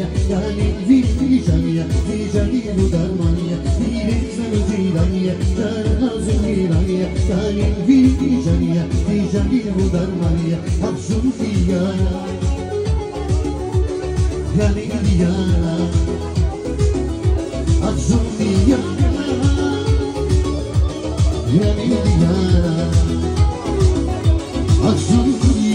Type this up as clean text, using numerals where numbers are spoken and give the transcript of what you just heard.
Darmania, yani Vijania, Vijani Darmania, Vijana Jirania, Tarazum Irania, yani Vijania, Vijani Darmania, Absum Diana, yani Diana, Absum Diana, yani Diana, Absum Diana.